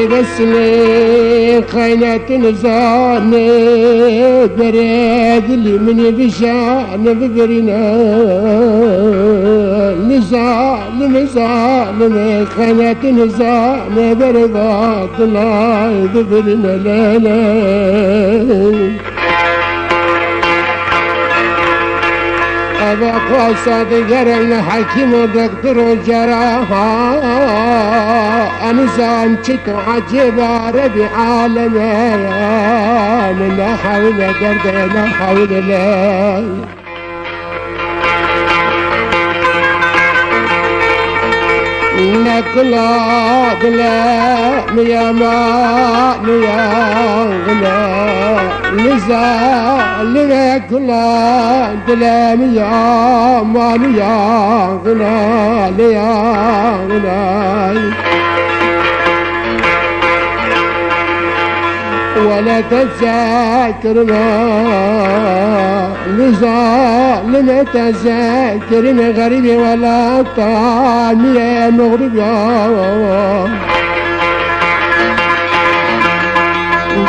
بسني خينة نزان بريد اللي من بشان ببرنا نزان خينة نزان برضا طلع ببرنا لا لا أبا قصد قرن حكيم دكتور وجراحة أنا زانشت عجيب ربي عالمي من حول دردنا حول لا نكلا دلا يا ما يا غلا نزال نكلا دلا يا ما يا غلا يا غلا ولا تذاكرنا نزال ما تذاكرنا غريب ولا طعمي مغرب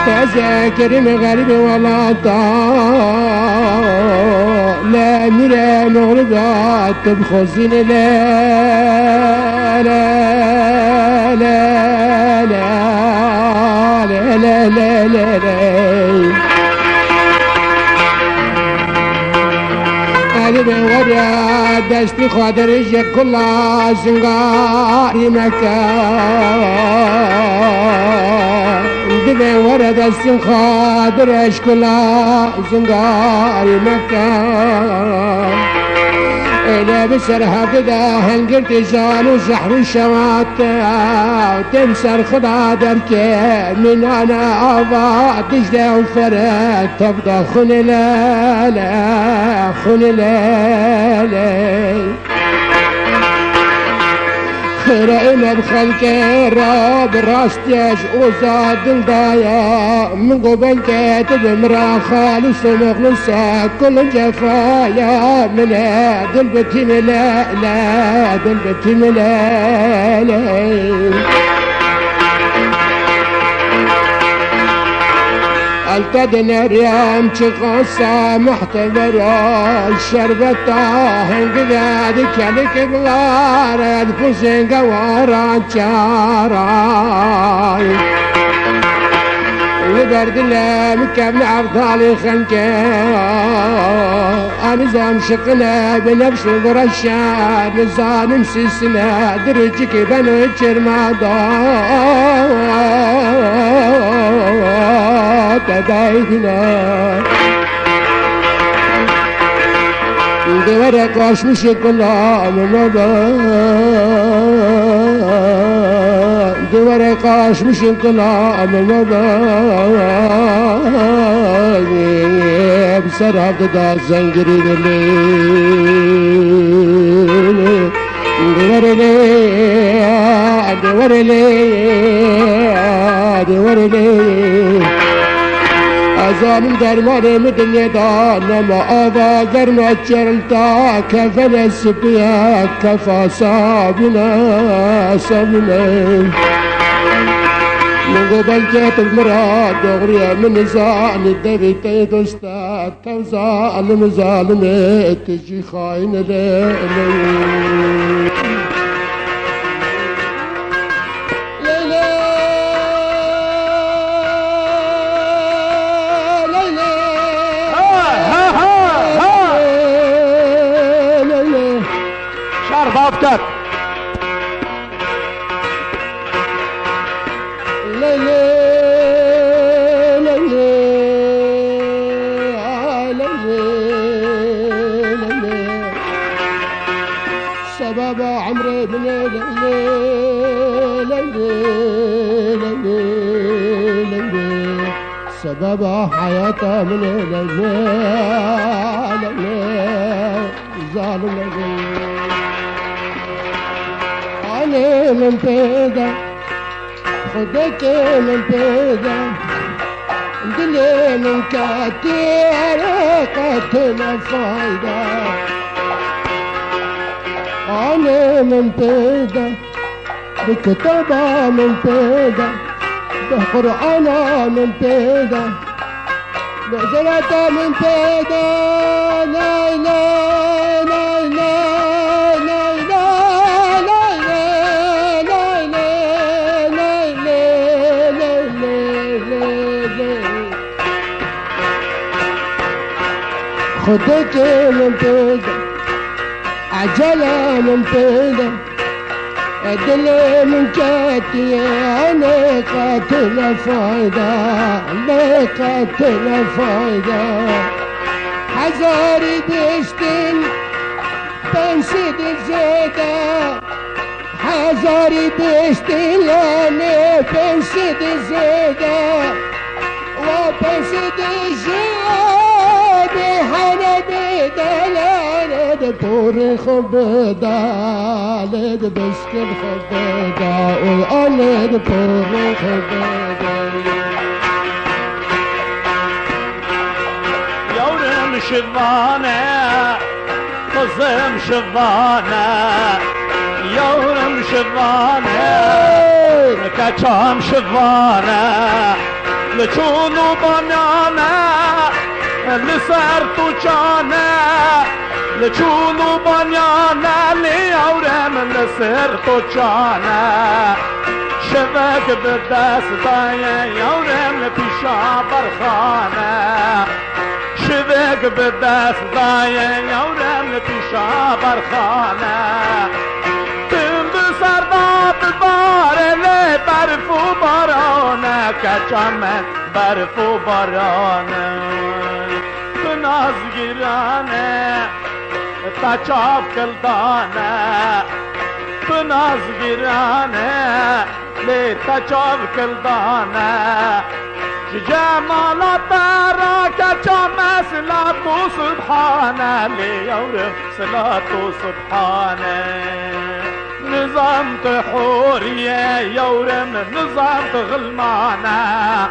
تذاكرنا غريب ولا طعم لا ميرا مغرب تبخزين لا لا لا لا لا لا لا لا هذه بورا دشتي خاطر كلها زنقاري مكان دبي ورا دشتي خاطر كلها زنقاري مكان إلا بسرها بدا هنقرت جان وزحر الشوات تمسر خدا دركي من أنا أضاء دجلة وفرد تبدا خن لا لا خن لا لا خير بخلق الراب راستيش وزاد الضايا من قبل كاتب مرا خالص مخلصة كل جفايا من دلبتي لا لا دلبتي لا لا التدنا ريام شقصة محتبرة الشربة هنقذ كلك بلار الفوزن قوارا شاراي لبرد الله مكابن عبدالي خنكا نظام شقنا بنفس الغرشان نظام مسسنا درجك بنو الشرمادا تدايدنا دورك واش مشي كلها من دورك واش مشي كلها من بسرعة دا زنجري دوري أزام درمان مدنيا دانا ما آبا درما چرلتا كفل السبيا كفا صابنا من قبل جات المراد دغريا من زعل الدبيتي دوستا توزعل ظالمة تجي خاين ليلي بافتر سبب عمري من سبب حياته من ظالم أنا من بيدا خدك من بيدا دليل كتير قتل فايدة أنا من بيدا بكتابة من بيدا بقرآن من بيدا نزلت من بيدا لا لا لا لا لا لا لا لا لا خدك من بيدا عجلة من بيدا دل من جاتي أنا قاتل فايدة لا قاتل فايدة حزاري بشتن بنسد الزيدة حزاري بشتن أنا بنسد الزيدة وبنسد الزيدة حنا بدلالة دكتور خبدا لد بسكن خبدا والله دكتور خبدا يورم شبانة قزم شبانة يورم شبانة كتام شبانة لچونو بنانا لسرتو چانا لچونو بنانا ليورم لسرتو چانا شبك بالدست دايا يورم لبيشا برخانة شبك بالدست دايا يورم لبيشا برخانة تم بسردا بالبار لي برفو بارانة كچامن برفو بارانة ناز گیرانه تا چاپ کلدانه تو ناز گیرانه لی تا چاپ کلدانه جمالات را کچا مسلات و سبحانه لی یورم صلات و سبحانه نظام تحوریه یورم نظام تغلمانه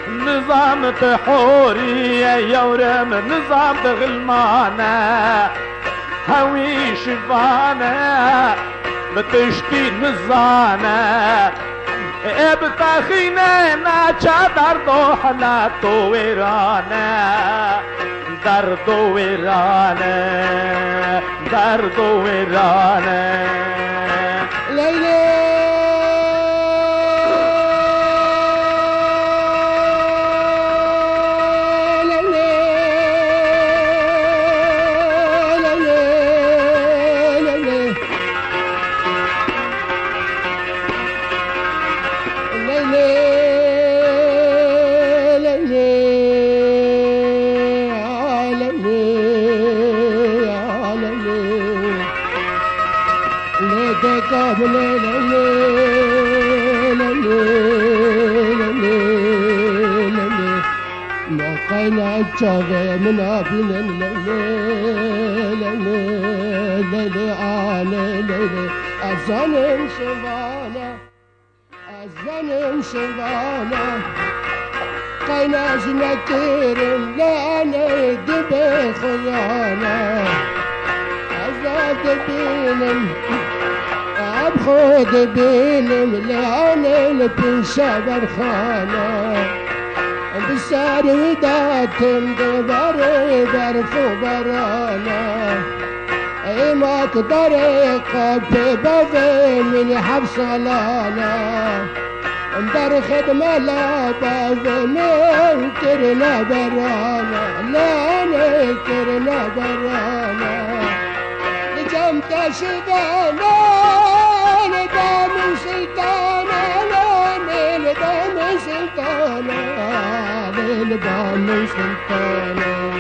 نظام تحوري يورم نظام تغلمانة هوي شفانة بتشتي نزانة ابتخينا ناچا دردو حلاتو ويرانة دردو ويرانة دردو ويرانة ليلى شاغي من أبين ليلي أزنم شبانة أزنم شبانة قينا زنكير لا أنا دبي خيانة أزاد بينم أبخد بينم لا أنا لبنشا برخانة بسار وداتم دبري برفو برانا اي ما طريقة ببغي من حبس غلانا مدار خدمة لا بغي نكرنا برانا لا نكرنا برانا لجمت شبانا نبا من سلطانا لا نبا من سلطانا لبان سلطانة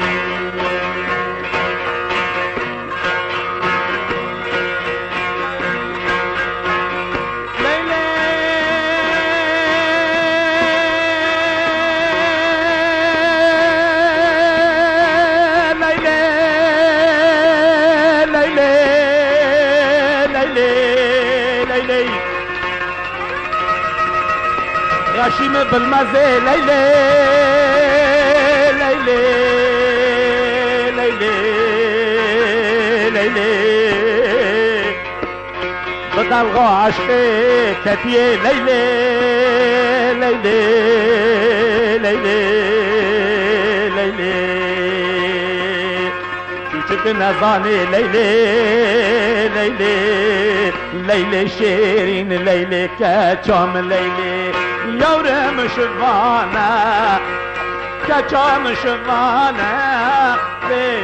ليلى ليلى ليلى ليلى ليلى غشيم بالمزة ليلى غلغو عشقي كتيه ليلي ليلي ليلي ليلي شفت نظاني ليلي ليلي ليلي شيرين ليلي كاتشوم ليلي يورم شفانا كاتشوم شفانا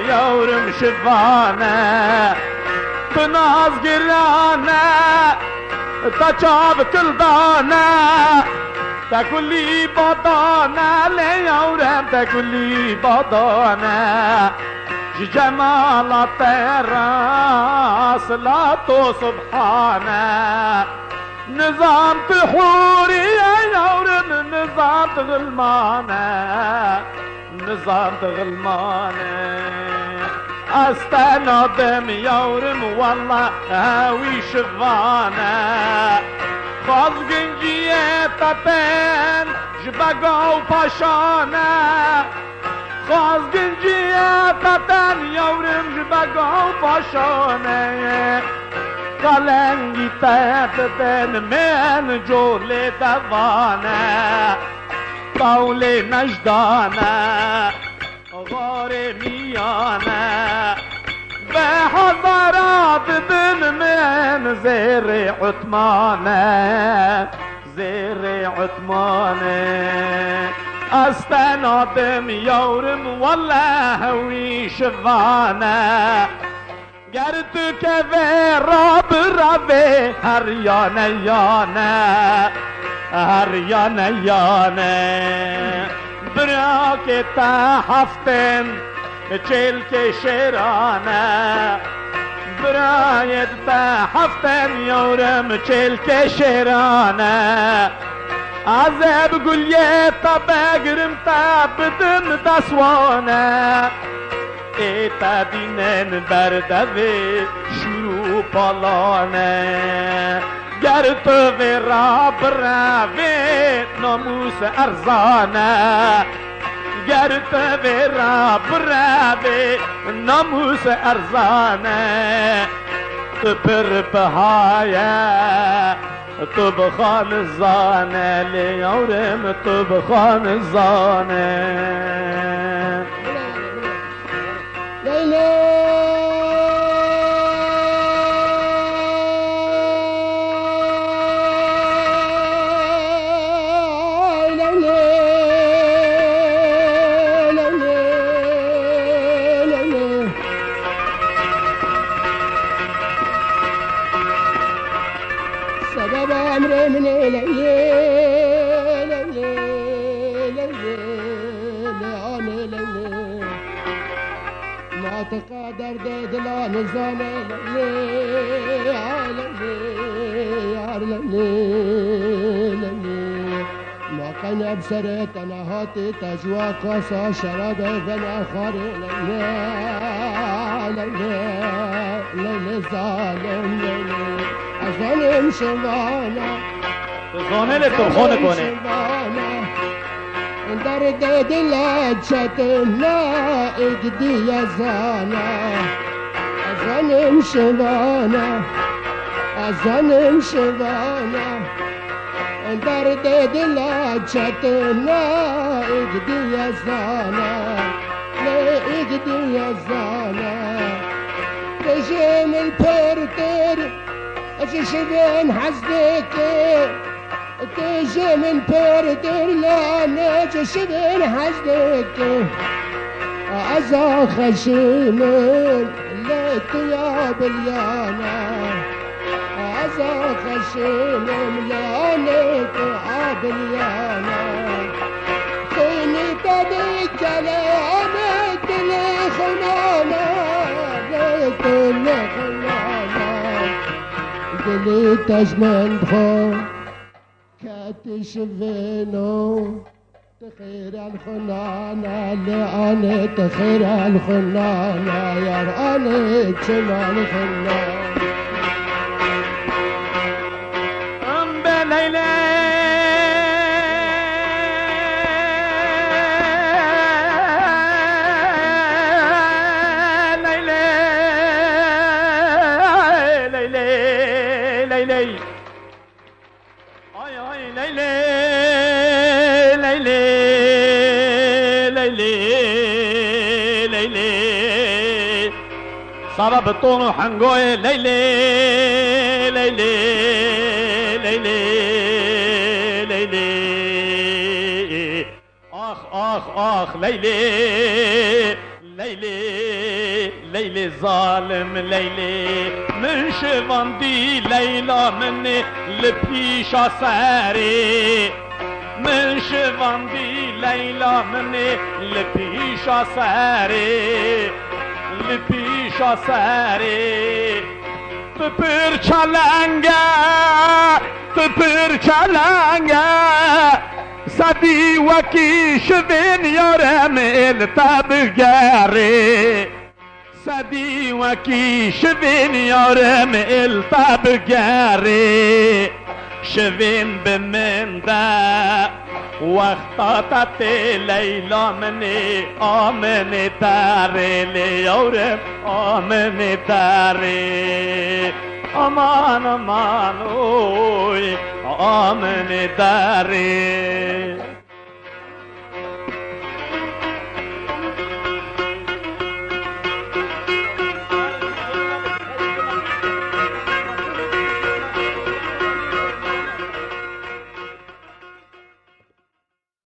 يورم شفانا بناز قرانا تشاب كل دانا تكلي بطانا ليورم تكلي بطانا جمال ترى صلاة سبحانه نظام تحوري يا يورم نظام تغلمانه نظام تغلمانه استنادم يورم والله هاوي شفانه خاز گنجیه تپن جبگا و پاشانه خاز گنجیه تپن یورم جبگا و پاشانه قلنگی تپن من جول دوانه قول نجدانه غار میانه به حضرات دن من زیر عثمانه زیر عثمانه استنادم یورم والله هوی شفانه گر تو که به راب رابه هر یانه یانه هر یانه یانه برا که تا هفتن چل که شیرانه براید تا هفتن یورم چل که شیرانه عذاب گلیه تا بگرم تا بدم دسوانه ایتا دینن بردوه شروع پالانه گر تو به را براوه ناموس ارزانه گر تو به را براوه ناموس ارزانه تو پر بهایه تو بخان زانه لیورم تو بخان زانه سبب امر من ما تقدر دلان زانه ما كان بسرت انا هاتي تجوا قصا شراب بنا خاري ظالم شوانا ظالم تو خونه کنه درد دلت شتنا اجدي يا زانا ظالم شوانا ظالم شوانا درد دلت شتنا اجدي يا زانا لا اجدي يا زانا تجيم البرتر شبين حسدك تجي من بردر لانك شبين حسدك عزا خشيمن ليت يا بليانا عزا خشيمن لانك عبليانا خيني تبيك لانك لي خنانا ليت لي خنانا دلي تجمن بخور كاتشفينو تخير الخنانة لأني تخير الخنانة يا رأني تشمع الخنانة ام بليلة ليلي ليلي ليلي صار بطون حنقوي ليلي ليلي ليلي ليلي آخ ليلي ليلي ليلي ظالم ليلي من شفندي ليلى مني لبيشا ساري من شفندي ليلى مني لبيشا ساري لبيشا ساري تبير چلنگا تبير چلنگا سدي وكي شذين يرم التبقاري سدي وكي شذين يرم التبقاري شذين بمن دا واختطت ليلى مني آمن داري ليورم آمن داري امان امان اوي آمن داري